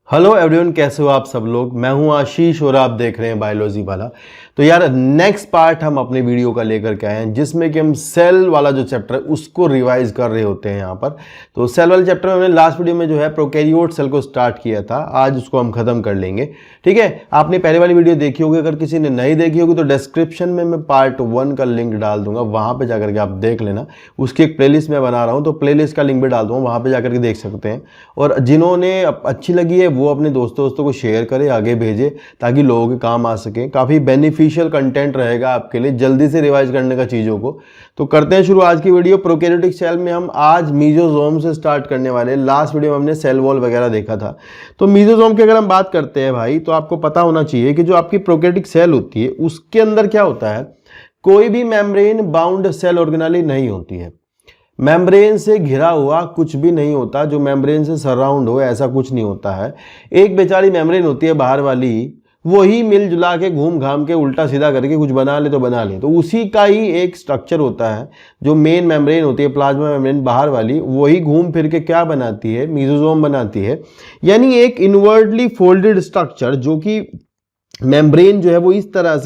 Hello everyone, कैसे हो आप सब लोग। मैं हूं आशीष और आप देख रहे हैं बायोलॉजी वाला। तो यार नेक्स्ट पार्ट हम अपने वीडियो का लेकर के आए हैं जिसमें कि हम सेल वाला जो चैप्टर है उसको रिवाइज कर रहे होते हैं यहाँ पर। तो सेल वाले चैप्टर में हमने लास्ट वीडियो में जो है प्रोकैरियोट सेल को स्टार्ट किया था, आज उसको हम खत्म कर लेंगे। ठीक है, आपने पहले वाली वीडियो देखी होगी, अगर किसी ने नहीं देखी होगी तो डिस्क्रिप्शन में मैं पार्ट 1 का लिंक डाल दूंगा, वहां पर जाकर के आप देख लेना। उसकी एक प्लेलिस्ट मैं बना रहा हूँ, तो प्लेलिस्ट का लिंक भी डाल दूंगा, वहां पर जाकर के देख सकते हैं। और जिन्होंने अच्छी लगी है वो अपने दोस्तों को शेयर करें, आगे भेजें, ताकि लोगों के काम आ सके। काफ़ी बेनिफिशियल कंटेंट रहेगा आपके लिए जल्दी से रिवाइज करने का चीज़ों को। तो करते हैं शुरू आज की वीडियो। प्रोकैरियोटिक सेल में हम आज मीजोजोम से स्टार्ट करने वाले हैं। लास्ट वीडियो में हमने सेल वॉल वगैरह देखा था। तो मीजोजोम की अगर हम बात करते हैं भाई, तो आपको पता होना चाहिए कि जो आपकी प्रोकैरियोटिक सेल होती है उसके अंदर क्या होता है, कोई भी मेम्ब्रेन बाउंड सेल ऑर्गेनेली नहीं होती है। मेम्ब्रेन से घिरा हुआ कुछ भी नहीं होता, जो मेम्ब्रेन से सराउंड हो ऐसा कुछ नहीं होता है। एक बेचारी मेम्ब्रेन होती है बाहर वाली, वही मिल जुला के घूम घाम के उल्टा सीधा करके कुछ बना ले तो बना ले। तो उसी का ही एक स्ट्रक्चर होता है, जो मेन मेम्ब्रेन होती है प्लाज्मा मेम्ब्रेन बाहर वाली, वही घूम फिर के क्या बनाती है, मीजोजोम बनाती है। यानी एक इनवर्टली फोल्डेड स्ट्रक्चर, जो कि मेम्ब्रेन जो है वो इस तरह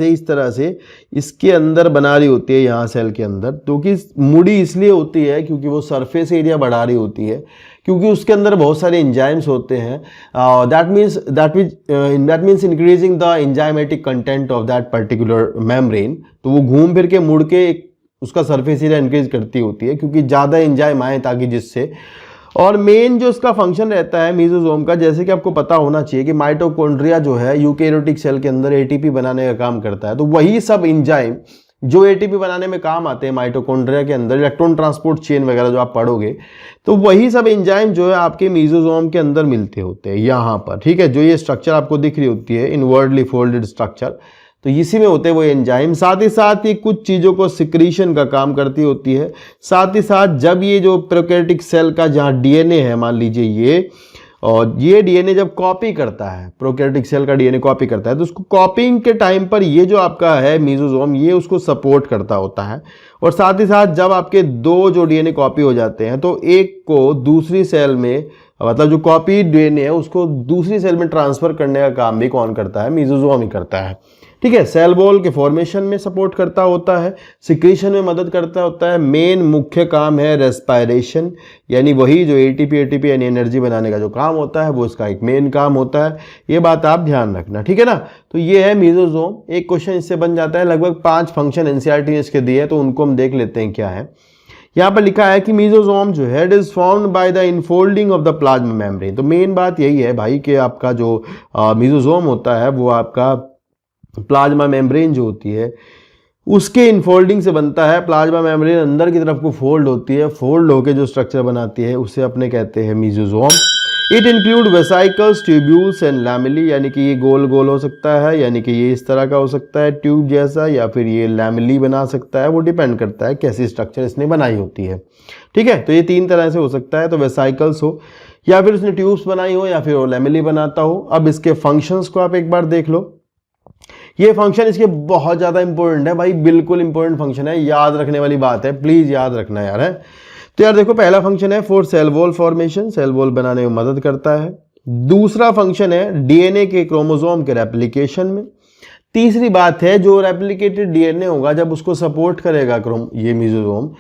से इसके अंदर बना रही होती है, यहाँ सेल के अंदर। तो कि मुड़ी इसलिए होती है क्योंकि वो सरफेस एरिया बढ़ा रही होती है, क्योंकि उसके अंदर बहुत सारे एंजाइम्स होते हैं। That means increasing the enzymatic content of that particular membrane. तो वो घूम फिर के मुड़ के उसका सरफेस एरिया इंक्रीज करती होती है, क्योंकि ज़्यादा एंजाइम आए ताकि जिससे। और मेन जो इसका फंक्शन रहता है मीजोजोम का, जैसे कि आपको पता होना चाहिए कि माइटोकॉन्ड्रिया जो है यूकैरियोटिक सेल के अंदर एटीपी बनाने का काम करता है। तो वही सब एंजाइम जो एटीपी बनाने में काम आते हैं माइटोकॉन्ड्रिया के अंदर, इलेक्ट्रॉन ट्रांसपोर्ट चेन वगैरह जो आप पढ़ोगे, तो वही सब एंजाइम जो है आपके मीजोजोम के अंदर मिलते होते हैं यहाँ पर। ठीक है, जो ये स्ट्रक्चर आपको दिख रही होती है इनवर्टली फोल्डेड स्ट्रक्चर, तो इसी में होते हैं वो एंजाइम। साथ ही साथ ये कुछ चीज़ों को सिक्रीशन का काम करती होती है। साथ ही साथ जब ये जो प्रोकैरियोटिक सेल का जहाँ डीएनए है, मान लीजिए ये, और ये डीएनए जब कॉपी करता है, प्रोकैरियोटिक सेल का डीएनए कॉपी करता है, तो उसको कॉपिंग के टाइम पर ये जो आपका है मीजोजोम, ये उसको सपोर्ट करता होता है। और साथ ही साथ जब आपके दो जो डीएनए कॉपी हो जाते हैं, तो एक को दूसरी सेल में, मतलब जो कॉपी डीएनए है उसको दूसरी सेल में ट्रांसफर करने का काम भी कौन करता है, मीजोजोम ही करता है। ठीक है, सेल वॉल के फॉर्मेशन में सपोर्ट करता होता है, सिक्रीशन में मदद करता होता है। मेन मुख्य काम है रेस्पायरेशन, यानी वही जो एटीपी यानी एनर्जी बनाने का जो काम होता है वो इसका एक मेन काम होता है। ये बात आप ध्यान रखना, ठीक है ना। तो ये है मीजोजोम। एक क्वेश्चन इससे बन जाता है। लगभग 5 फंक्शन एनसीईआरटी ने इसके दिए, तो उनको हम देख लेते हैं क्या है। यहाँ पर लिखा है कि मीजोजोम जो है it is formed by the infolding of the plasma membrane. तो मेन बात यही है भाई कि आपका जो मीजोजोम होता है वो आपका प्लाज्मा मेम्ब्रेन जो होती है उसके इनफोल्डिंग से बनता है। प्लाज्मा मेम्ब्रेन अंदर की तरफ को फोल्ड होती है, फोल्ड होकर जो स्ट्रक्चर बनाती है उसे अपने कहते हैं mesosome. It include vesicles, tubules and lamellae, यानी कि ये गोल गोल हो सकता है, यानी कि ये इस तरह का हो सकता है ट्यूब जैसा, या फिर ये लैमेली बना सकता है। वो डिपेंड करता है कैसी स्ट्रक्चर इसने बनाई होती है। ठीक है, तो ये 3 तरह से हो सकता है। तो वेसाइकल्स हो, या फिर उसने ट्यूब्स बनाई हो, या फिर वो लैमेली बनाता हो। अब इसके फंक्शंस को आप एक बार देख लो। ये फंक्शन इसके बहुत ज़्यादा इंपॉर्टेंट है भाई, बिल्कुल इंपॉर्टेंट फंक्शन है, याद रखने वाली बात है, प्लीज़ याद रखना यार है। तो यार देखो, पहला फंक्शन है for cell wall formation, cell wall बनाने में मदद करता है। दूसरा फंक्शन है डीएनए के क्रोमोसोम के रेप्लिकेशन में। तीसरी बात है जो रेप्लिकेटेड डीएनए होगा जब उसको सपोर्ट करेगा ये मीजोजोम,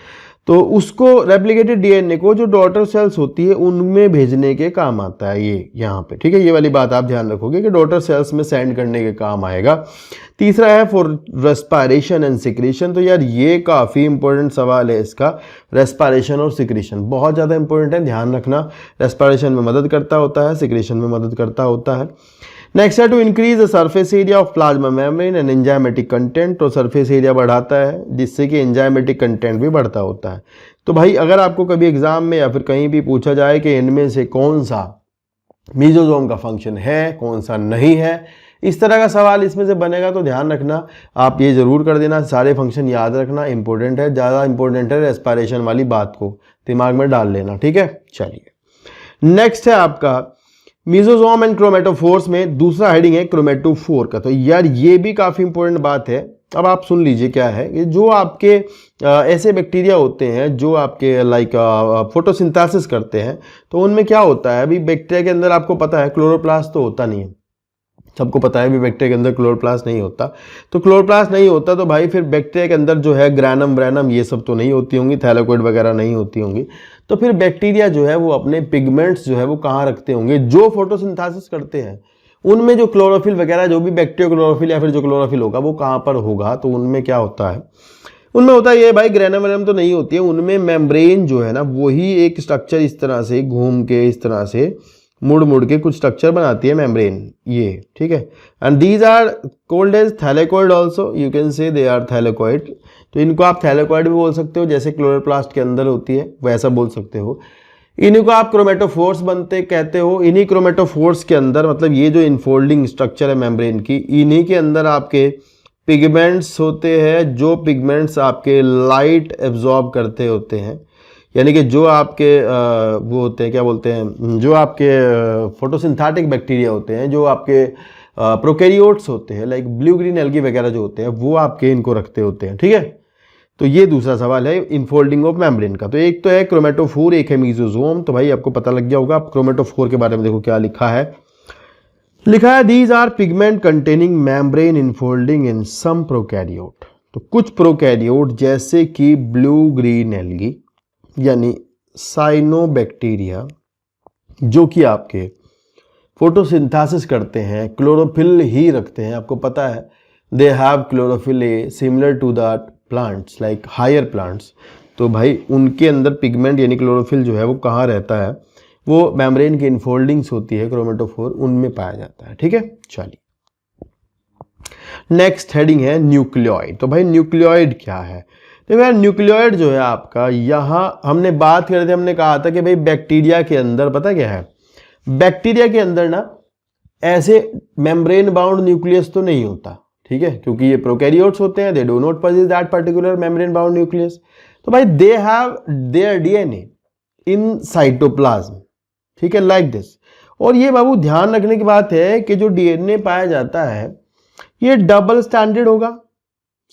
तो उसको रेप्लिकेटेड डीएनए को जो डॉटर सेल्स होती है उनमें भेजने के काम आता है ये यहाँ पे। ठीक है, ये वाली बात आप ध्यान रखोगे कि डॉटर सेल्स में सेंड करने के काम आएगा। तीसरा है फॉर रेस्पायरेशन एंड सिक्रीशन। तो यार ये काफ़ी इंपॉर्टेंट सवाल है इसका, रेस्पायरेशन और सिक्रीशन बहुत ज़्यादा इंपॉर्टेंट है, ध्यान रखना। रेस्पायरेशन में मदद करता होता है, सिक्रीशन में मदद करता होता है। नेक्स्ट है to increase the surface area of plasma membrane and enzymatic content. तो सरफेस एरिया बढ़ाता है जिससे कि एंजाइमेटिक कंटेंट भी बढ़ता होता है। तो भाई अगर आपको कभी एग्जाम में या फिर कहीं भी पूछा जाए कि इनमें से कौन सा मीजोजोम का फंक्शन है, कौन सा नहीं है, इस तरह का सवाल इसमें से बनेगा, तो ध्यान रखना, आप ये जरूर कर देना, सारे फंक्शन याद रखना, इंपॉर्टेंट है, ज़्यादा इंपॉर्टेंट है रेस्पायरेशन वाली बात को दिमाग में डाल लेना। ठीक है, चलिए नेक्स्ट है आपका मीजोजोम एंड क्रोमेटोफोर्स में दूसरा हेडिंग है क्रोमेटोफोर का। तो यार ये भी काफ़ी इंपॉर्टेंट बात है। अब आप सुन लीजिए क्या है कि जो आपके ऐसे बैक्टीरिया होते हैं जो आपके लाइक फोटोसिंथेसिस करते हैं, तो उनमें क्या होता है, अभी बैक्टीरिया के अंदर आपको पता है क्लोरोप्लास्ट तो होता नहीं है, सबको पता है भी बैक्टीरिया के अंदर क्लोरोप्लास्ट नहीं होता। तो क्लोरोप्लास्ट नहीं होता तो भाई फिर बैक्टीरिया के अंदर जो है ग्रैनम व्रैनम ये सब तो नहीं होती होंगी, थैलेकोइड वगैरह नहीं होती होंगी। तो फिर बैक्टीरिया जो है वो अपने पिगमेंट्स जो है वो कहाँ रखते होंगे, जो फोटोसिंथेसिस करते हैं उनमें जो क्लोरोफिल वगैरह जो भी बैक्टीरिया क्लोरोफिल या फिर जो क्लोरोफिल होगा वो कहाँ पर होगा, तो उनमें क्या होता है, उनमें होता है ये भाई ग्रैनम व्रैनम तो नहीं होती है, उनमें मेम्ब्रेन जो है ना वही एक स्ट्रक्चर इस तरह से घूम के इस तरह से मुड़ मुड़ के कुछ स्ट्रक्चर बनाती है मेम्ब्रेन ये, ठीक है। And these are called as thylakoid also, you can say they are थैलेकोइड। तो इनको आप थैलेकोइड भी बोल सकते हो, जैसे क्लोरोप्लास्ट के अंदर होती है वैसा बोल सकते हो। इन्हीं को आप क्रोमेटोफोर्स बनते कहते हो। इन्हीं क्रोमेटोफोर्स के अंदर मतलब ये जो इनफोल्डिंग स्ट्रक्चर है मेम्ब्रेन की, इन्हीं के अंदर आपके पिगमेंट्स होते हैं, जो पिगमेंट्स आपके लाइट एब्जॉर्ब करते होते हैं, यानी कि जो आपके वो होते हैं क्या बोलते हैं, जो आपके फोटोसिंथेटिक बैक्टीरिया होते हैं, जो आपके प्रोकैरियोट्स होते हैं लाइक ब्लू ग्रीन एल्गी वगैरह जो होते हैं वो आपके इनको रखते होते हैं, ठीक है। तो ये दूसरा सवाल है इनफोल्डिंग ऑफ मेम्ब्रेन का। तो एक तो है क्रोमेटोफोर, एक है मीजोजोम। तो भाई आपको पता लग गया होगा। आप क्रोमेटोफोर के बारे में देखो क्या लिखा है, लिखा है these are pigment containing membrane infolding in some prokaryote. तो कुछ प्रोकैरियोट जैसे कि ब्लू ग्रीन एल्गी यानी साइनोबैक्टीरिया जो कि आपके फोटोसिंथेसिस करते हैं, क्लोरोफिल ही रखते हैं, आपको पता है they have chlorophyll a similar to that plants like higher plants. तो भाई उनके अंदर पिगमेंट यानी क्लोरोफिल जो है वो कहाँ रहता है, वो मेम्ब्रेन की इनफोल्डिंग्स होती है क्रोमेटोफोर, उनमें पाया जाता है, ठीक है। चलिए नेक्स्ट हेडिंग है न्यूक्लियोइड। तो भाई न्यूक्लियोइड क्या है, देखो यार न्यूक्लियोइड जो है आपका, यहाँ हमने बात कर रहे थे, हमने कहा था कि भाई बैक्टीरिया के अंदर पता क्या है, बैक्टीरिया के अंदर ना ऐसे मेम्ब्रेन बाउंड न्यूक्लियस तो नहीं होता, ठीक है, क्योंकि ये प्रोकैरियोट्स होते हैं, they do not possess that particular membrane bound nucleus. तो भाई they have their DNA in cytoplasm, ठीक है, लाइक दिस। और ये बाबू ध्यान रखने की बात है कि जो डीएनए पाया जाता है ये डबल स्टैंडर्ड होगा,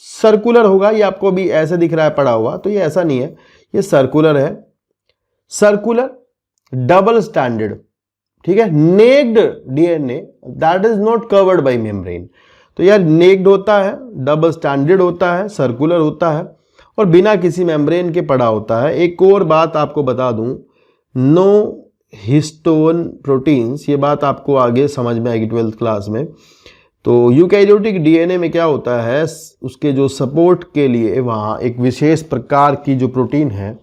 सर्कुलर होगा। ये आपको भी ऐसे दिख रहा है पड़ा हुआ, तो ये ऐसा नहीं है, ये सर्कुलर है, सर्कुलर डबल स्टैंडर्ड, ठीक है। Naked DNA that is not covered by membrane. तो यार नेक्ड होता है, डबल स्टैंडर्ड होता है, सर्कुलर होता है और बिना किसी मेम्ब्रेन के पड़ा होता है। एक और बात आपको बता दूं, नो हिस्टोन प्रोटीन्स, ये बात आपको आगे समझ में आएगी 12th क्लास में। तो यूकैरियोटिक डीएनए में क्या होता है, उसके जो सपोर्ट के लिए वहाँ एक विशेष प्रकार की जो प्रोटीन है,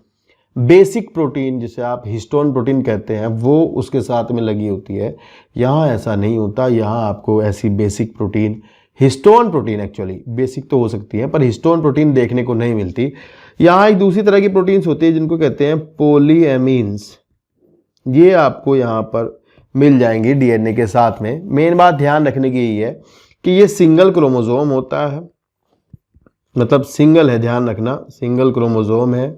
बेसिक प्रोटीन जिसे आप हिस्टोन प्रोटीन कहते हैं, वो उसके साथ में लगी होती है। यहाँ ऐसा नहीं होता, यहाँ आपको ऐसी basic protein, histone protein actually basic तो हो सकती है पर हिस्टोन प्रोटीन देखने को नहीं मिलती। यहाँ एक दूसरी तरह की प्रोटीन्स होती है जिनको कहते हैं पोलीएमीन्स, ये आपको यहाँ पर मिल जाएंगी डीएनए के साथ में। मेन बात ध्यान रखने की यही है कि ये सिंगल क्रोमोसोम होता है, मतलब सिंगल है, ध्यान रखना, सिंगल क्रोमोसोम है,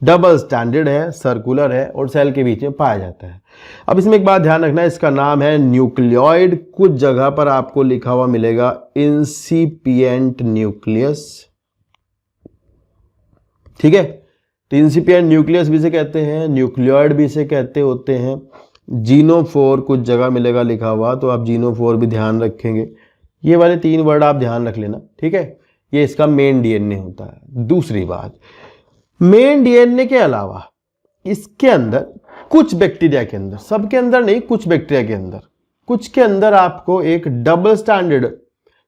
डबल स्टैंडर्ड है, सर्कुलर है और सेल के बीच में पाया जाता है। अब इसमें एक बात ध्यान रखना, इसका नाम है न्यूक्लियोइड। कुछ जगह पर आपको लिखा हुआ मिलेगा इंसिपिएंट न्यूक्लियस, ठीक है। तो इंसिपिएंट न्यूक्लियस भी इसे कहते हैं, न्यूक्लियोइड भी इसे कहते होते हैं। जीनोफोर कुछ जगह मिलेगा लिखा हुआ, तो आप जीनोफोर भी ध्यान रखेंगे। ये वाले 3 वर्ड आप ध्यान रख लेना, ठीक है। ये इसका मेन डीएनए होता है। दूसरी बात, मेन डीएनए के अलावा इसके अंदर कुछ बैक्टीरिया के अंदर, सबके अंदर नहीं, कुछ बैक्टीरिया के अंदर, कुछ के अंदर आपको एक double standard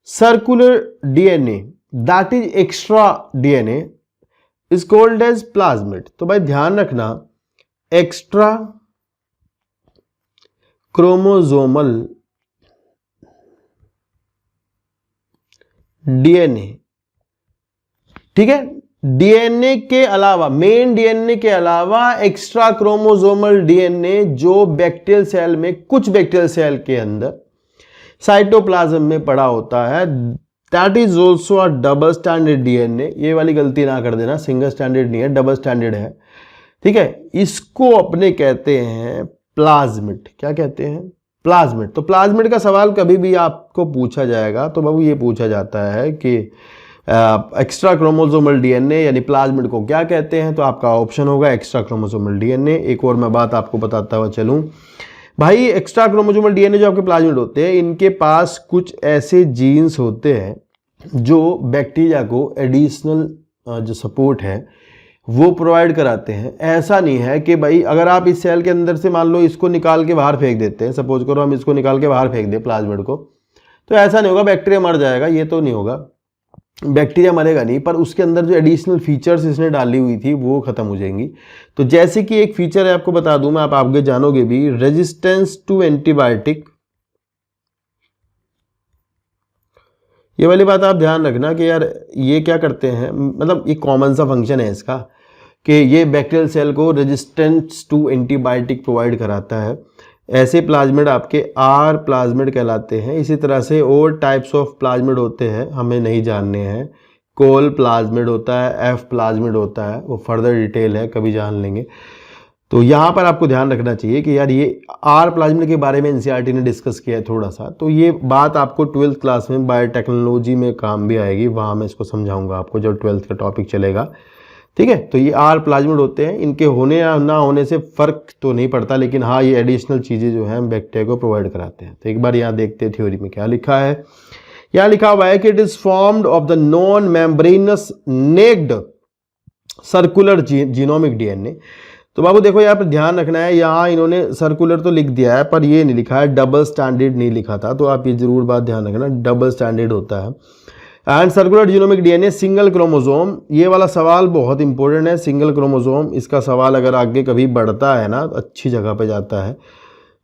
circular DNA that is extra DNA is called as plasmid. तो भाई ध्यान रखना, एक्स्ट्रा क्रोमोसोमल डीएनए, ठीक है। डीएनए के अलावा, मेन डीएनए के अलावा एक्स्ट्रा क्रोमोसोमल डीएनए जो बैक्टीरियल सेल में, कुछ बैक्टीरियल सेल के अंदर साइटोप्लाज्म में पड़ा होता है, that is also a double standard DNA. ये वाली गलती ना कर देना, सिंगल स्टैंडर्ड नहीं है, डबल स्टैंडर्ड है, ठीक है। इसको अपने कहते हैं प्लाज्मिड। क्या कहते हैं? प्लाज्मिड। तो प्लाज्मिड का सवाल कभी भी आपको पूछा जाएगा तो बाबू ये पूछा जाता है कि एक्स्ट्रा क्रोमोसोमल डीएनए यानी प्लाज्मिड को क्या कहते हैं, तो आपका ऑप्शन होगा एक्स्ट्रा क्रोमोसोमल डीएनए। एक और मैं बात आपको बताता हुआ चलूं भाई, एक्स्ट्रा क्रोमोसोमल डीएनए जो आपके प्लाज्मिड होते हैं, इनके पास कुछ ऐसे जीन्स होते हैं जो बैक्टीरिया को एडिशनल जो सपोर्ट है वो प्रोवाइड कराते हैं। ऐसा नहीं है कि भाई अगर आप इस सेल के अंदर से मान लो इसको निकाल के बाहर फेंक देते हैं, सपोज करो हम इसको निकाल के बाहर फेंक दें प्लाज्मिड को, तो ऐसा नहीं होगा बैक्टीरिया मर जाएगा, ये तो नहीं होगा, बैक्टीरिया मरेगा नहीं, पर उसके अंदर जो एडिशनल फीचर्स इसने डाली हुई थी वो खत्म हो जाएंगी। तो जैसे कि एक फीचर है, आपको बता दूं मैं, आप आगे जानोगे भी, रेजिस्टेंस टू एंटीबायोटिक। ये वाली बात आप ध्यान रखना कि यार ये क्या करते हैं, मतलब ये कॉमन सा फंक्शन है इसका कि ये बैक्टीरियल सेल को रेजिस्टेंस टू एंटीबायोटिक प्रोवाइड कराता है। ऐसे प्लाज्मिड आपके आर प्लाज्मिड कहलाते हैं। इसी तरह से और टाइप्स ऑफ प्लाज्मिड होते हैं, हमें नहीं जानने हैं। कोल प्लाज्मिड होता है, एफ प्लाज्मिड होता है, वो फर्दर डिटेल है, कभी जान लेंगे। तो यहाँ पर आपको ध्यान रखना चाहिए कि यार ये आर प्लाज्मिड के बारे में एनसीईआरटी ने डिस्कस किया है थोड़ा सा, तो ये बात आपको 12th क्लास में बायोटेक्नोलॉजी में काम भी आएगी, वहाँ मैं इसको समझाऊंगा आपको जब 12th का टॉपिक चलेगा, ठीक है। तो ये आर प्लाज्मिड होते हैं, इनके होने या ना होने से फर्क तो नहीं पड़ता, लेकिन हाँ ये एडिशनल चीज़ें जो हैं बैक्टीरिया को प्रोवाइड कराते हैं। तो एक बार यहाँ देखते हैं थ्योरी में क्या लिखा है। यहाँ लिखा हुआ है कि it is formed of the non membranous naked circular genomic DNA. तो बाबू देखो यहाँ पर ध्यान रखना है, यहाँ इन्होंने सर्कुलर तो लिख दिया है पर ये नहीं लिखा है, डबल स्टैंडर्ड नहीं लिखा था, तो आप ये जरूर बात ध्यान रखना, डबल स्टैंडर्ड होता है। And circular genomic DNA single chromosome, ये वाला सवाल बहुत इंपॉर्टेंट है, सिंगल क्रोमोसोम, इसका सवाल अगर आगे कभी बढ़ता है ना, अच्छी जगह पे जाता है,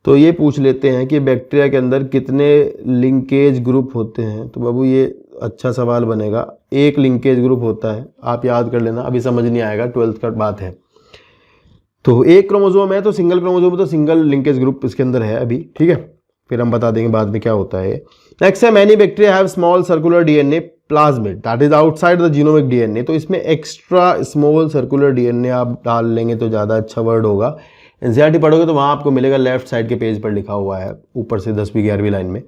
तो ये पूछ लेते हैं कि बैक्टीरिया के अंदर कितने लिंकेज ग्रुप होते हैं। तो बाबू ये अच्छा सवाल बनेगा, एक लिंकेज ग्रुप होता है, आप याद कर लेना, अभी समझ नहीं आएगा, 12th का बात है। तो एक क्रोमोसोम है तो सिंगल क्रोमोसोम, तो सिंगल लिंकेज ग्रुप इसके अंदर है अभी, ठीक है, फिर हम बता देंगे बाद में क्या होता है। नेक्स्ट है, many bacteria have small circular DNA plasmid that is outside the genomic DNA. तो इसमें एक्स्ट्रा स्मॉल सर्कुलर डीएनए आप डाल लेंगे तो ज़्यादा अच्छा वर्ड होगा। एनसीईआरटी पढ़ोगे तो वहाँ आपको मिलेगा, लेफ्ट साइड के पेज पर लिखा हुआ है ऊपर से 10वीं 11वीं लाइन में,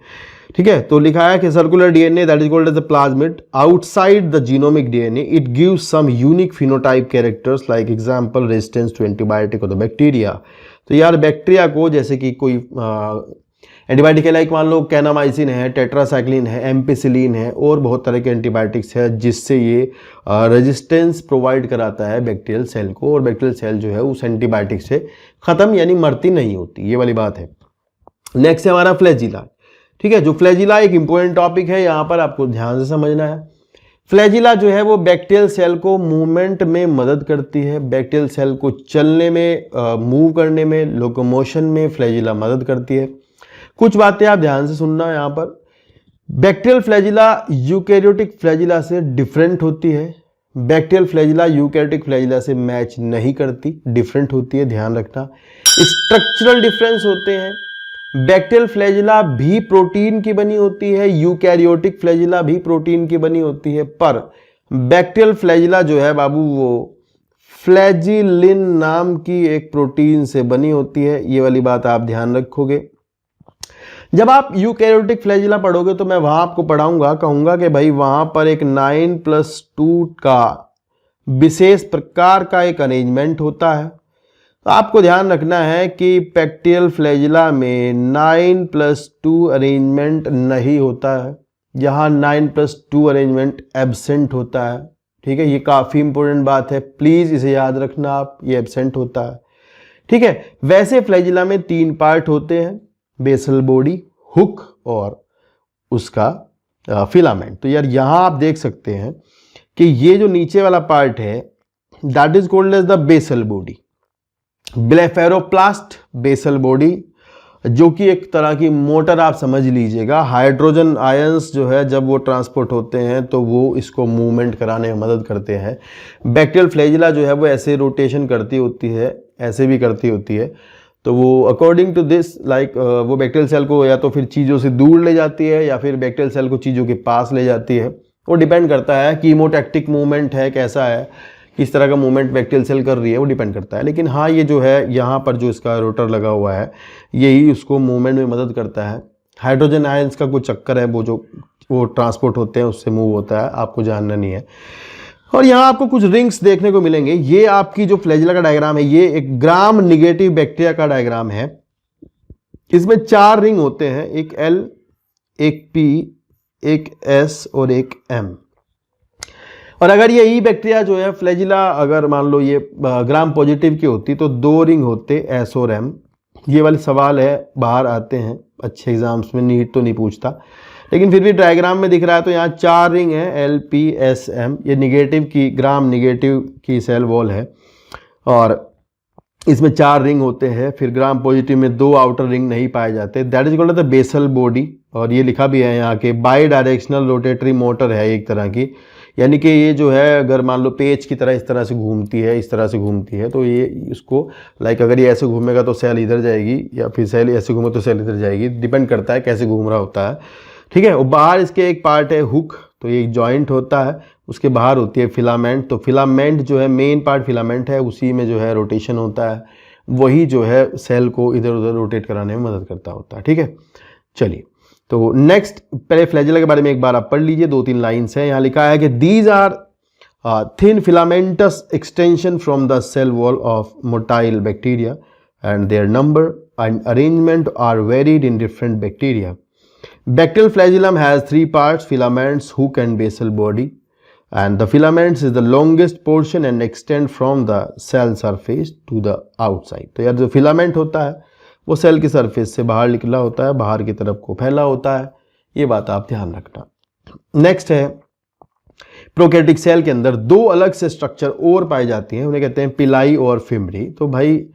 ठीक है। तो लिखा है कि circular DNA that is called as the plasmid outside the genomic DNA, it gives some unique phenotype characters like example resistance to antibiotic of the bacteria. तो यार बैक्टीरिया को जैसे कि कोई एंटीबायोटिक है, लाइक मान लो कैनामाइसिन है, टेट्रासाइक्लिन है, एम्पिसिलिन है, और बहुत तरह के एंटीबायोटिक्स है जिससे ये रेजिस्टेंस प्रोवाइड कराता है बैक्टीरियल सेल को, और बैक्टीरियल सेल जो है उस एंटीबायोटिक से ख़त्म यानी मरती नहीं होती, ये वाली बात है। नेक्स्ट है हमारा फ्लैजिला, ठीक है। जो फ्लैजिला एक इंपॉर्टेंट टॉपिक है, यहाँ पर आपको ध्यान से समझना है। फ्लैजिला जो है वो बैक्टीरियल सेल को मूवमेंट में मदद करती है, बैक्टीरियल सेल को चलने में, मूव करने में, लोकोमोशन में फ्लैजिला मदद करती है। कुछ बातें आप ध्यान से सुनना यहाँ पर। बैक्टीरियल फ्लैजिला यूकैरियोटिक फ्लैजिला से डिफरेंट होती है, बैक्टीरियल फ्लैजिला यूकैरियोटिक फ्लैजिला से मैच नहीं करती, डिफरेंट होती है, ध्यान रखना। स्ट्रक्चरल डिफरेंस होते हैं, बैक्टीरियल फ्लैजिला भी प्रोटीन की बनी होती है, यूकैरियोटिक फ्लैजिला भी प्रोटीन की बनी होती है, पर बैक्टीरियल फ्लैजिला जो है बाबू वो फ्लैजिलिन नाम की एक प्रोटीन से बनी होती है, ये वाली बात आप ध्यान रखोगे। जब आप यूकैरियोटिक फ्लैजिला पढ़ोगे तो मैं वहां आपको पढ़ाऊंगा, कहूंगा कि भाई वहां पर एक 9+2 का विशेष प्रकार का एक अरेंजमेंट होता है। तो आपको ध्यान रखना है कि बैक्टीरियल फ्लैजिला में 9+2 अरेंजमेंट नहीं होता है, यहाँ 9+2 अरेंजमेंट एब्सेंट होता है, ठीक है। ये काफ़ी इंपॉर्टेंट बात है, प्लीज़ इसे याद रखना आप, ये एब्सेंट होता है, ठीक है। वैसे फ्लैजिला में 3 पार्ट होते हैं, बेसल बॉडी, हुक और उसका फिलामेंट। तो यार यहाँ आप देख सकते हैं कि ये जो नीचे वाला पार्ट है that is called as the basal body, blepharoplast basal body, जो कि एक तरह की मोटर आप समझ लीजिएगा। हाइड्रोजन आयंस जो है जब वो ट्रांसपोर्ट होते हैं तो वो इसको मूवमेंट कराने में मदद करते हैं। बैक्टीरियल फ्लैजिला जो है वो ऐसे रोटेशन करती होती है, ऐसे भी करती होती है, तो वो अकॉर्डिंग टू दिस लाइक वो बैक्टीरियल सेल को या तो फिर चीज़ों से दूर ले जाती है या फिर बैक्टीरियल सेल को चीज़ों के पास ले जाती है, वो डिपेंड करता है कीमोटैक्टिक मूवमेंट है, कैसा है, किस तरह का मूवमेंट बैक्टीरियल सेल कर रही है, वो डिपेंड करता है। लेकिन हाँ ये जो है यहाँ पर जो इसका रोटर लगा हुआ है यही उसको मूवमेंट में मदद करता है। हाइड्रोजन आयंस का कोई चक्कर है, वो जो वो ट्रांसपोर्ट होते हैं, उससे मूव होता है, आपको जानना नहीं है। और यहाँ आपको कुछ रिंग्स देखने को मिलेंगे। ये आपकी जो फ्लैजिला का डायग्राम है, ये एक ग्राम निगेटिव बैक्टीरिया का डायग्राम है। इसमें 4 रिंग होते हैं, एक L, एक P, एक S और एक M। और अगर ये ई बैक्टीरिया जो है फ्लैजिला, अगर मान लो ये ग्राम पॉजिटिव की होती तो 2 रिंग होते S और M। ये वाले सवाल है, बाहर आते हैं अच्छे एग्जाम्स में, नीट तो नहीं पूछता, लेकिन फिर भी डायग्राम में दिख रहा है। तो यहाँ 4 रिंग है, L, P, S, M। ये निगेटिव की, ग्राम निगेटिव की सेल वॉल है और इसमें 4 रिंग होते हैं। फिर ग्राम पॉजिटिव में 2 आउटर रिंग नहीं पाए जाते, that is called the basal body. और ये लिखा भी है यहाँ के बाई डायरेक्शनल रोटेटरी मोटर है एक तरह की, यानी कि ये जो है अगर मान लो पेज की तरह इस तरह से घूमती है, इस तरह से घूमती है, तो ये इसको लाइक अगर ये ऐसे घूमेगा तो सेल इधर जाएगी, या फिर सेल ऐसे घूमे तो सेल इधर जाएगी, डिपेंड करता है कैसे घूम रहा होता है, ठीक है। और बाहर इसके एक पार्ट है हुक, तो ये एक जॉइंट होता है, उसके बाहर होती है फिलामेंट। तो फिलामेंट जो है मेन पार्ट फिलामेंट है, उसी में जो है रोटेशन होता है, वही जो है सेल को इधर उधर रोटेट कराने में मदद करता होता है, ठीक है। चलिए, तो नेक्स्ट पहले फ्लैजिला के बारे में एक बार आप पढ़ लीजिए, 2-3 लाइन्स हैं। यहाँ लिखा है कि these are thin filamentous extension from the cell wall of motile bacteria and their number and arrangement are varied in different bacteria. Bacterial flagellum has 3 parts: filaments, hook and basal body, and the filaments is the longest portion and extend from the cell surface to the outside। तो यार जो filament होता है वो cell की surface से बाहर निकला होता है, बाहर की तरफ को फैला होता है, ये बात आप ध्यान रखना। नेक्स्ट है, प्रोकैरियोटिक सेल के अंदर 2 अलग से स्ट्रक्चर और पाई जाती हैं, उन्हें कहते हैं पिलाई और फिम्बरी। तो भाई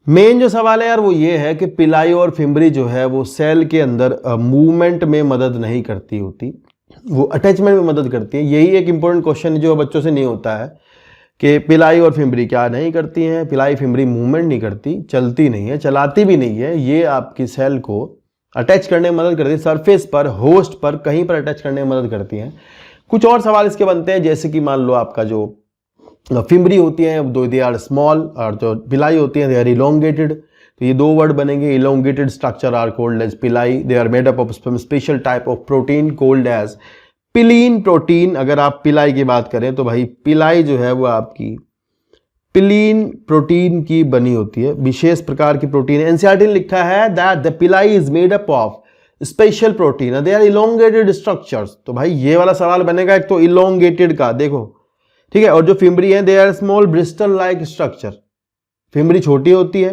मेन जो सवाल है यार वो ये है कि पिलाई और फिम्बरी जो है वो सेल के अंदर मूवमेंट में मदद नहीं करती होती, वो अटैचमेंट में मदद करती है। यही एक इंपॉर्टेंट क्वेश्चन जो बच्चों से नहीं होता है कि पिलाई और फिम्बरी क्या नहीं करती हैं। पिलाई फिम्बरी मूवमेंट नहीं करती, चलती नहीं है, चलाती भी नहीं है, ये आपकी सेल को अटैच करने में मदद करती है, सरफेस पर, होस्ट पर, कहीं पर अटैच करने में मदद करती हैं। कुछ और सवाल इसके बनते हैं, जैसे कि मान लो आपका जो फिम्बरी होती हैं दे आर स्मॉल, और जो पिलाई होती हैं दे आर इलोंगेटेड। तो ये 2 वर्ड बनेंगे, elongated structure are called as pili, they are made up of special type of protein called as pilin protein. अगर आप पिलाई की बात करें तो भाई पिलाई जो है वो आपकी पिलीन प्रोटीन की बनी होती है, विशेष प्रकार की प्रोटीन है। एनसीईआरटी ने लिखा है that the pili is made up of special protein, they are elongated structures. तो भाई ये वाला सवाल बनेगा एक तो इलोंगेटेड का, देखो ठीक है। और जो फिम्बरी है they are small bristle like structure, fimbriae छोटी होती है,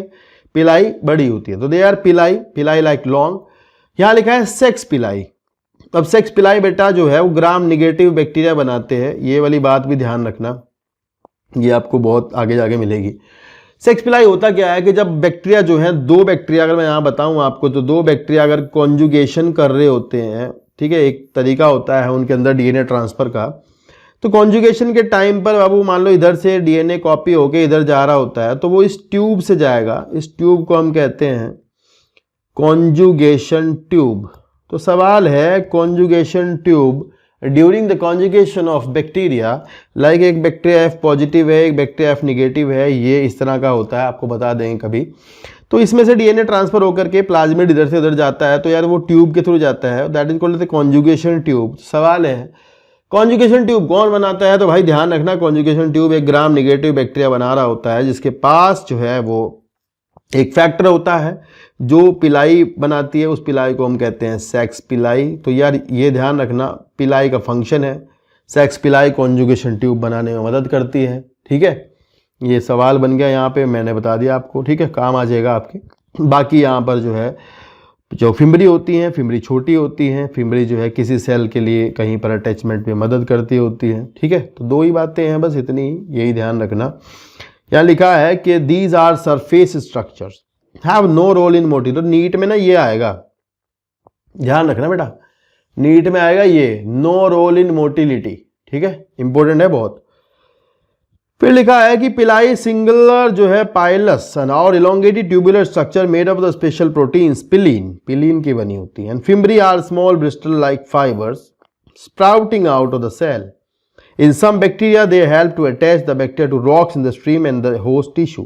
पिलाई बड़ी होती है, तो दे आर पिलाई, पिलाई लाइक लॉन्ग। यहां लिखा है सेक्स पिलाई। अब सेक्स पिलाई बेटा जो है वो ग्राम निगेटिव बैक्टीरिया बनाते हैं, ये वाली बात भी ध्यान रखना, ये आपको बहुत आगे जाके मिलेगी। सेक्स पिलाई होता क्या है कि जब बैक्टीरिया जो है, 2 बैक्टीरिया अगर मैं यहाँ बताऊँ आपको, तो 2 बैक्टीरिया अगर कॉन्जुगेशन कर रहे होते हैं, ठीक है, एक तरीका होता है उनके अंदर डीएनए ट्रांसफर का, तो कॉन्जुगेशन के टाइम पर बाबू मान लो इधर से डीएनए कॉपी होके इधर जा रहा होता है, तो वो इस ट्यूब से जाएगा, इस ट्यूब को हम कहते हैं कॉन्जुगेशन ट्यूब। तो सवाल है conjugation tube during the conjugation of bacteria, like एक बैक्टीरिया F पॉजिटिव है, एक बैक्टीरिया F निगेटिव है, ये इस तरह का होता है, आपको बता देंगे कभी। तो इसमें से डीएनए ट्रांसफर होकर के प्लाज्मिड इधर से उधर जाता है, तो यार वो ट्यूब के थ्रू जाता है, that is called the conjugation tube. सवाल है कॉन्जुगेशन ट्यूब कौन बनाता है, तो भाई ध्यान रखना कॉन्जुगेशन ट्यूब एक ग्राम निगेटिव बैक्टीरिया बना रहा होता है, जिसके पास जो है वो एक फैक्टर होता है जो पिलाई बनाती है, उस पिलाई को हम कहते हैं सेक्स पिलाई। तो यार ये ध्यान रखना, पिलाई का फंक्शन है, सेक्स पिलाई कॉन्जुगेशन ट्यूब बनाने में मदद करती है, ठीक है। ये सवाल बन गया यहाँ पे, मैंने बता दिया आपको, ठीक है, काम आ जाएगा आपके। बाकी यहाँ पर जो है जो फिम्बरी होती हैं, फिम्बरी छोटी होती हैं, फिम्बरी जो है किसी सेल के लिए कहीं पर अटैचमेंट में मदद करती होती है, ठीक है। तो 2 ही बातें हैं बस, इतनी यही ध्यान रखना। यहाँ लिखा है कि these are surface structures have no role in motility. तो नीट में ना ये आएगा, ध्यान रखना बेटा, नीट में आएगा ये नो रोल इन मोटिलिटी, ठीक है, इंपॉर्टेंट है बहुत। फिर लिखा है कि पिलाई सिंगुलर जो है पाइलस और elongated tubular structure made of the special proteins, pilin, pilin की बनी होती है। And fimbriae are small bristle like fibers sprouting out of the cell. In some bacteria, they help to attach the bacteria to rocks in the stream and the host tissue.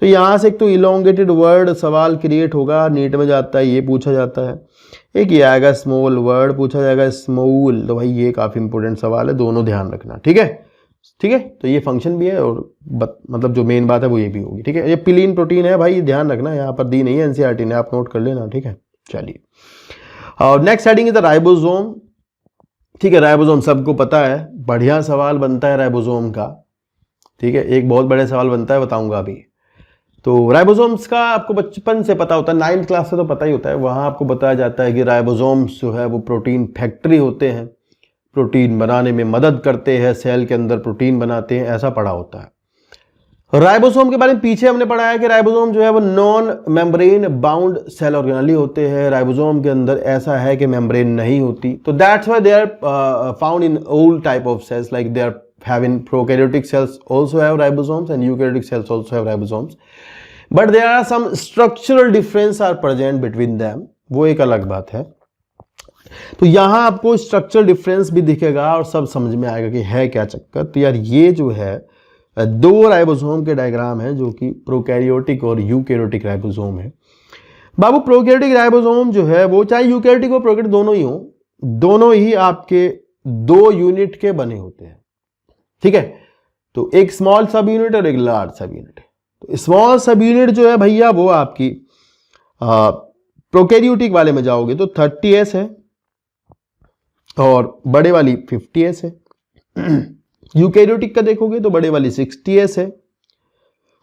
तो यहाँ से एक तो elongated word सवाल create होगा, NEET में जाता है, ये पूछा जाता है। एक ये आएगा स्मॉल वर्ड, पूछा जाएगा स्मॉल, तो भाई ये काफ़ी इंपॉर्टेंट सवाल है, दोनों ध्यान रखना, ठीक है। ठीक है, तो ये फंक्शन भी है और मतलब जो मेन बात है वो ये भी होगी, ठीक है। ये पिलीन प्रोटीन है भाई, ध्यान रखना, यहाँ पर दी नहीं है एनसीईआरटी ने, आप नोट कर लेना, ठीक है। चलिए, और next heading is the ribosome. ठीक है, राइबोसोम सबको पता है, बढ़िया सवाल बनता है राइबोसोम का, ठीक है। एक बहुत बड़े सवाल बनता है, बताऊंगा अभी। तो राइबोसोम्स का आपको बचपन से पता होता है, 9th क्लास से तो पता ही होता है, वहाँ आपको बताया जाता है कि राइबोसोम्स जो है वो प्रोटीन फैक्ट्री होते हैं, प्रोटीन बनाने में मदद करते हैं, सेल के अंदर प्रोटीन बनाते हैं, ऐसा पढ़ा होता है। राइबोसोम के बारे में पीछे हमने पढ़ा है कि राइबोसोम जो है वो non membrane bound cell organelle होते हैं। राइबोसोम के अंदर ऐसा है कि मेम्ब्रेन नहीं होती, तो that's why they are found in all type of cells, like they are having prokaryotic cells also have ribosomes and eukaryotic cells also have ribosomes, but there are some structural difference are present between them, वो एक अलग बात है। तो यहां आपको structural difference भी दिखेगा और सब समझ में आएगा कि है क्या चक्कर। तो यार ये जो है दो राइबोसोम के डायग्राम है, जो कि प्रोकैरियोटिक और यूकैरियोटिक राइबोसोम है। बाबू प्रोकैरियोटिक राइबोसोम जो है वो चाहे यूकैरियोटिक और प्रोकैरियोटिक दोनों ही हो, दोनों ही आपके 2 यूनिट के बने होते हैं, ठीक है। तो एक स्मॉल सब यूनिट और एक लार्ज सब यूनिट है। तो स्मॉल सब यूनिट जो है भैया वो आपकी प्रोकैरियोटिक वाले में जाओगे तो 30S है और बड़े वाली 50S है। यूकैरियोटिक का देखोगे तो बड़े वाली 60S है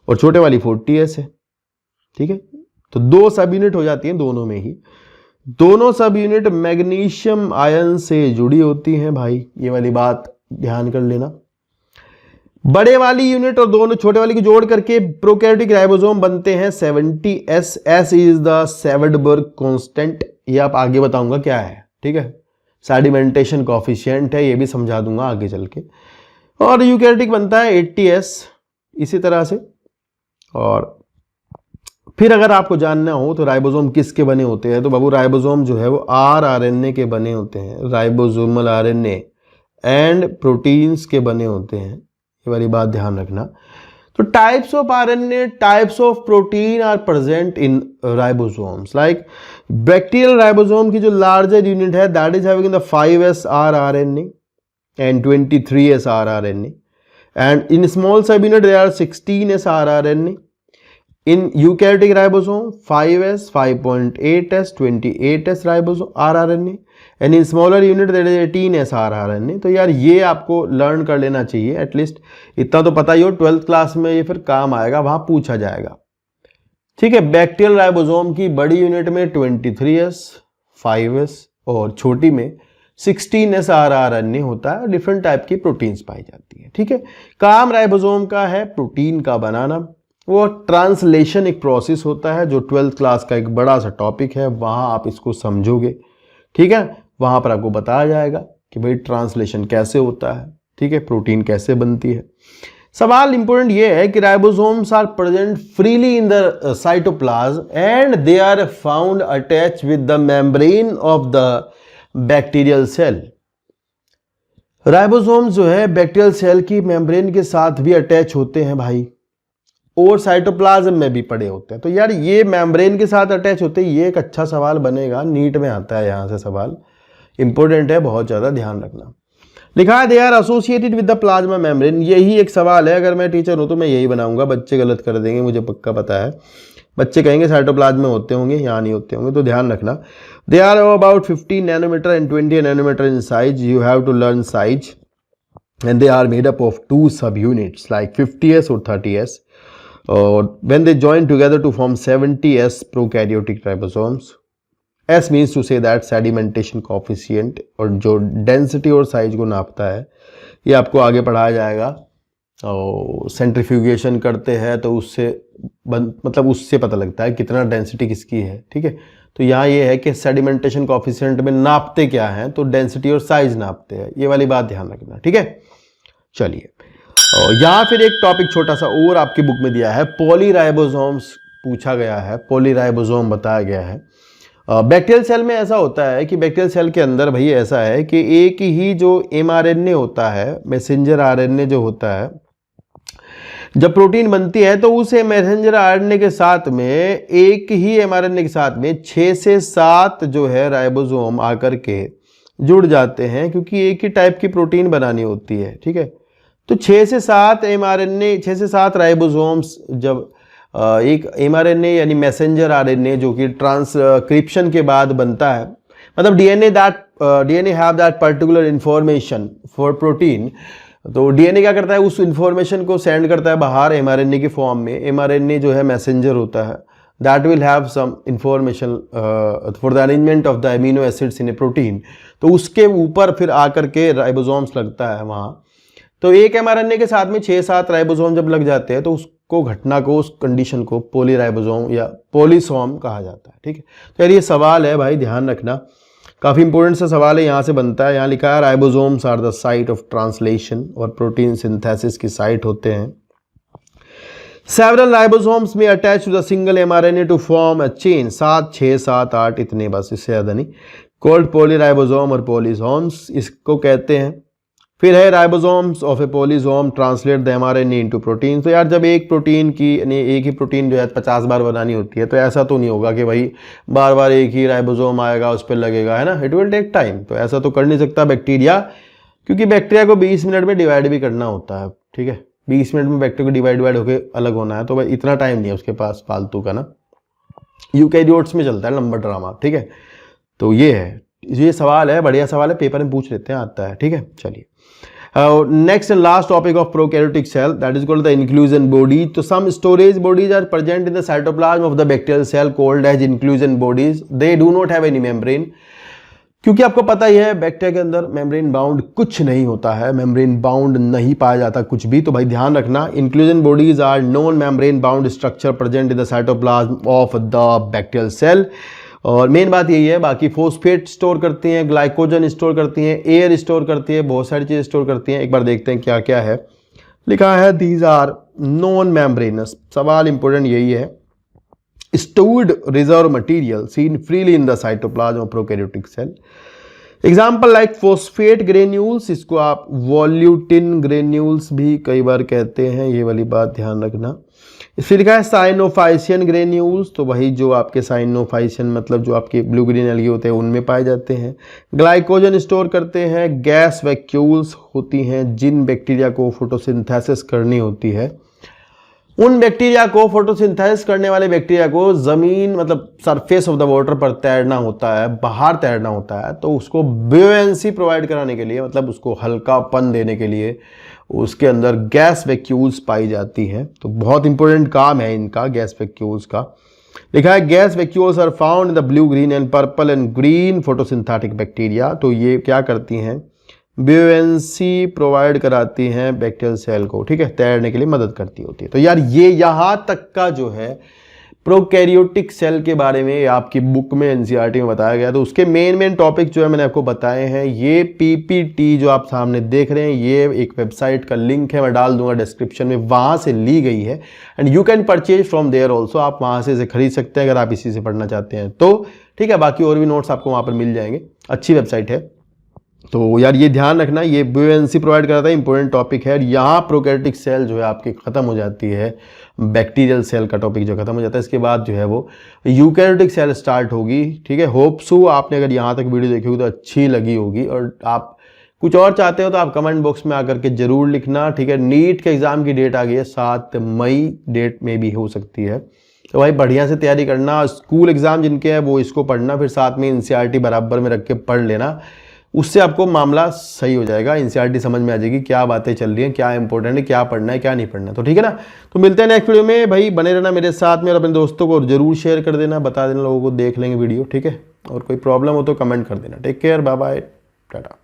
और छोटे वाली 40S है, ठीक है। तो 2 सब यूनिट हो जाती हैं दोनों में ही। दोनों सब यूनिट मैग्नीशियम आयन से जुड़ी होती हैं भाई, ये वाली बात ध्यान कर लेना। बड़े वाली यूनिट और दोनों छोटे वाली को जोड़ करके प्रोकैरियोटिक राइबोसोम बनते हैं 70S। S is the Svedberg constant, ये आप आगे बताऊंगा क्या है, ठीक है। सेडिमेंटेशन कोएफिशिएंट है, ये भी समझा दूंगा आगे चल के। और यूकैरियोटिक बनता है 80S इसी तरह से। और फिर अगर आपको जानना हो तो राइबोसोम किसके बने होते हैं, तो बाबू राइबोसोम जो है वो RNA के बने होते हैं, राइबोसोमल RNA एंड प्रोटीन्स के बने होते हैं, ये वाली बात ध्यान रखना। तो types of RNA, types of protein are present in ribosomes. Like bacterial ribosome की जो लार्जर यूनिट है that is having the 5S rRNA and 23S rRNA, and in small subunit there are 16S rRNA. In eukaryotic ribosome 5S, 5.8S, 28S ribosome rRNA, and in smaller unit there is 18S rRNA। तो यार ये आपको learn कर लेना चाहिए, at least इतना तो पता ही हो, 12th क्लास में ये फिर काम आएगा, वहां पूछा जाएगा, ठीक है। बैक्टीरियल राइबोसोम की बड़ी यूनिट में 23S, 5S और छोटी में 16S rRNA होता है, डिफरेंट टाइप की प्रोटीन्स पाई जाती है, ठीक है। काम राइबोसोम का है प्रोटीन का बनाना, वो ट्रांसलेशन एक प्रोसेस होता है जो 12th क्लास का एक बड़ा सा टॉपिक है, वहां आप इसको समझोगे, ठीक है। वहां पर आपको बताया जाएगा कि भाई ट्रांसलेशन कैसे होता है, ठीक है, प्रोटीन कैसे बनती है। सवाल इंपॉर्टेंट ये है कि ribosomes are present freely in the cytoplasm and they are found attach with the membrane of the bacterial cell. Ribosomes जो है बैक्टीरियल सेल की मेम्ब्रेन के साथ भी अटैच होते हैं भाई, और साइटोप्लाज्म में भी पड़े होते हैं। तो यार ये मेम्ब्रेन के साथ अटैच होते हैं, ये एक अच्छा सवाल बनेगा, नीट में आता है यहाँ से सवाल, इंपॉर्टेंट है, बहुत ज़्यादा ध्यान रखना। लिखा है they are associated with the plasma membrane, यही एक सवाल है, अगर मैं टीचर हूँ तो मैं यही बनाऊंगा, बच्चे गलत कर देंगे मुझे पक्का पता है, बच्चे कहेंगे साइटोप्लाज्म में होते होंगे, यहाँ नहीं होते होंगे, तो ध्यान रखना। They are about 15 nanometer and 20 nanometer in size, you have to learn size, and they are made up of 2 sub units like 50S और 30S, or when they join together to form 70S prokaryotic ribosomes। S means to say that sedimentation coefficient, और जो density और size को नापता है, ये आपको आगे पढ़ाया जाएगा। और सेंट्रीफ्यूगेशन करते हैं तो उससे मतलब उससे पता लगता है कितना डेंसिटी किसकी है, ठीक है। तो यहाँ ये है कि सेडिमेंटेशन कोएफिशिएंट में नापते क्या हैं, तो डेंसिटी और साइज नापते हैं, ये वाली बात ध्यान रखना, ठीक है। चलिए, और यहाँ फिर एक टॉपिक छोटा सा और आपकी बुक में दिया है, पॉलीराइबोसोम्स पूछा गया है, पॉलीराइबोसोम बताया गया है। बैक्टीरियल सेल में ऐसा होता है कि बैक्टीरियल सेल के अंदर भाई ऐसा है कि एक ही जो mRNA होता है, मैसेंजर RNA जो होता है, जब प्रोटीन बनती है तो उस मैसेंजर आरएनए के साथ में, एक ही एमआरएनए के साथ में 6 से 7 जो है राइबोसोम आकर के जुड़ जाते हैं, क्योंकि एक ही टाइप की प्रोटीन बनानी होती है, ठीक है। तो 6 से 7 एमआरएनए, 6 से 7 राइबोसोम्स जब एक एमआरएनए यानी मैसेंजर आरएनए जो कि ट्रांसक्रिप्शन के बाद बनता है, मतलब DNA have that particular information for protein, तो डीएनए क्या करता है, उस इंफॉर्मेशन को सेंड करता है बाहर एमआरएनए की फॉर्म में। एमआरएनए जो है मैसेंजर होता है, that will have some information for the arrangement of the amino acids in a protein, तो उसके ऊपर फिर आकर के राइबोसोम्स लगता है वहाँ। तो एक एमआरएनए के साथ में 6-7 राइबोसोम जब लग जाते हैं तो उसको घटना को, उस कंडीशन को पॉलीराइबोसोम या पॉलीसोम कहा जाता है, ठीक है। तो यार ये सवाल है भाई, ध्यान रखना, काफ़ी इंपॉर्टेंट सा सवाल है, यहाँ से बनता है। यहाँ लिखा है ribosomes are the site of translation, और प्रोटीन सिंथेसिस की साइट होते हैं। सेवरल राइबोसोम्स में attach to the single mRNA to form a chain, 7, 6, 7, 8 इतने, बस, इससे ज़्यादा नहीं। कोल्ड पॉलीराइबोसोम और पॉलीसोम्स इसको कहते हैं। फिर है ribosomes of A polysome translate the mRNA into protein. तो यार जब एक प्रोटीन की, यानी एक ही प्रोटीन जो है 50 बार बनानी होती है, तो ऐसा तो नहीं होगा कि भाई बार बार एक ही राइबोसोम आएगा उस पर लगेगा, है ना, इट विल टेक टाइम। तो ऐसा तो कर नहीं सकता बैक्टीरिया, क्योंकि बैक्टीरिया को 20 मिनट में डिवाइड भी करना होता है, ठीक है। 20 मिनट में बैक्टीरिया को डिवाइड होकर अलग होना है, तो भाई इतना टाइम नहीं है उसके पास फालतू का ना। यूकैरियोट्स में चलता है लंबा ड्रामा, ठीक है। तो ये है, ये सवाल है, बढ़िया सवाल है, पेपर में पूछ लेते हैं, आता है, ठीक है। चलिए next and last topic of prokaryotic cell, that is called the inclusion body. So some storage bodies are present in the cytoplasm of the bacterial cell called as inclusion bodies. They do not have any membrane. क्योंकि आपको पता ही है bacteria के अंदर membrane bound कुछ नहीं होता है, मेम्ब्रेन बाउंड नहीं पाया जाता कुछ भी। तो भाई ध्यान रखना, inclusion bodies are non membrane bound structure present in the cytoplasm of the bacterial cell. और मेन बात यही है, बाकी फोस्फेट स्टोर करती हैं, ग्लाइकोजन स्टोर करती हैं, एयर स्टोर करती है, बहुत सारी चीज़ें स्टोर करती हैं। एक बार देखते हैं क्या क्या है। लिखा है दीज आर नॉन मेम्ब्रेनस, सवाल इंपॉर्टेंट यही है। Stored reserve material seen freely in the cytoplasm of prokaryotic cell. Example like phosphate granules, इसको आप वॉल्यूटिन ग्रेन्यूल्स भी कई बार कहते हैं, ये वाली बात ध्यान रखना। फिर लिखा है साइनोफाइसियन ग्रेन्यूल्स, तो वही जो आपके साइनोफाइसियन मतलब जो आपके ब्लू ग्रीन एल्गी होते हैं उनमें पाए जाते हैं। ग्लाइकोजन स्टोर करते हैं। गैस वैक्यूल्स होती हैं जिन बैक्टीरिया को फोटोसिंथेसिस करनी होती है। उन बैक्टीरिया को, फोटोसिंथेसिस करने वाले बैक्टीरिया को जमीन मतलब सरफेस ऑफ द वाटर पर तैरना होता है, बाहर तैरना होता है, तो उसको ब्यूएंसी प्रोवाइड कराने के लिए, मतलब उसको हल्कापन देने के लिए उसके अंदर गैस वैक्यूल्स पाई जाती है। तो बहुत इंपॉर्टेंट काम है इनका, गैस वैक्यूल्स का। लिखा है gas vacuoles are found in the blue green and purple and green photosynthetic bacteria. तो ये क्या करती हैं, ब्यूएंसी प्रोवाइड कराती हैं बैक्टीरियल सेल को, ठीक है, तैरने के लिए मदद करती होती है। तो यार ये यहाँ तक का जो है प्रोकैरियोटिक सेल के बारे में आपकी बुक में एनसीईआरटी में बताया गया। तो उसके मेन टॉपिक जो है मैंने आपको बताए हैं। ये पीपीटी जो आप सामने देख रहे हैं, ये एक वेबसाइट का लिंक है, मैं डाल दूंगा डिस्क्रिप्शन में, वहाँ से ली गई है and you can purchase from there also. आप वहाँ से इसे खरीद सकते हैं अगर आप इसी से पढ़ना चाहते हैं तो, ठीक है। बाकी और भी नोट्स आपको वहाँ पर मिल जाएंगे, अच्छी वेबसाइट है। तो यार ये ध्यान रखना, ये ब्यूएंसी प्रोवाइड कराता है, इंपॉर्टेंट टॉपिक है। यहाँ प्रोकैरियोटिक सेल जो है आपकी खत्म हो जाती है, बैक्टीरियल सेल का टॉपिक जो खत्म हो जाता है, इसके बाद जो है वो यूकैरियोटिक सेल स्टार्ट होगी, ठीक है। होप सो आपने अगर यहाँ तक वीडियो देखी होगी तो अच्छी लगी होगी, और आप कुछ और चाहते हो तो आप कमेंट बॉक्स में आकर के जरूर लिखना, ठीक है। नीट के एग्जाम की डेट आ गई है, 7 मई डेट में भी हो सकती है, तो भाई बढ़िया से तैयारी करना। स्कूल एग्जाम जिनके हैं वो इसको पढ़ना, फिर साथ में एनसीईआरटी बराबर में रख के पढ़ लेना, उससे आपको मामला सही हो जाएगा। एनसीईआरटी समझ में आ जाएगी क्या बातें चल रही हैं, क्या इंपॉर्टेंट है, क्या पढ़ना है, क्या नहीं पढ़ना, तो ठीक है ना। तो मिलते हैं नेक्स्ट वीडियो में, भाई बने रहना मेरे साथ में, और अपने दोस्तों को जरूर शेयर कर देना, बता देना लोगों को, देख लेंगे वीडियो, ठीक है। और कोई प्रॉब्लम हो तो कमेंट कर देना। Take care, bye bye, Tata.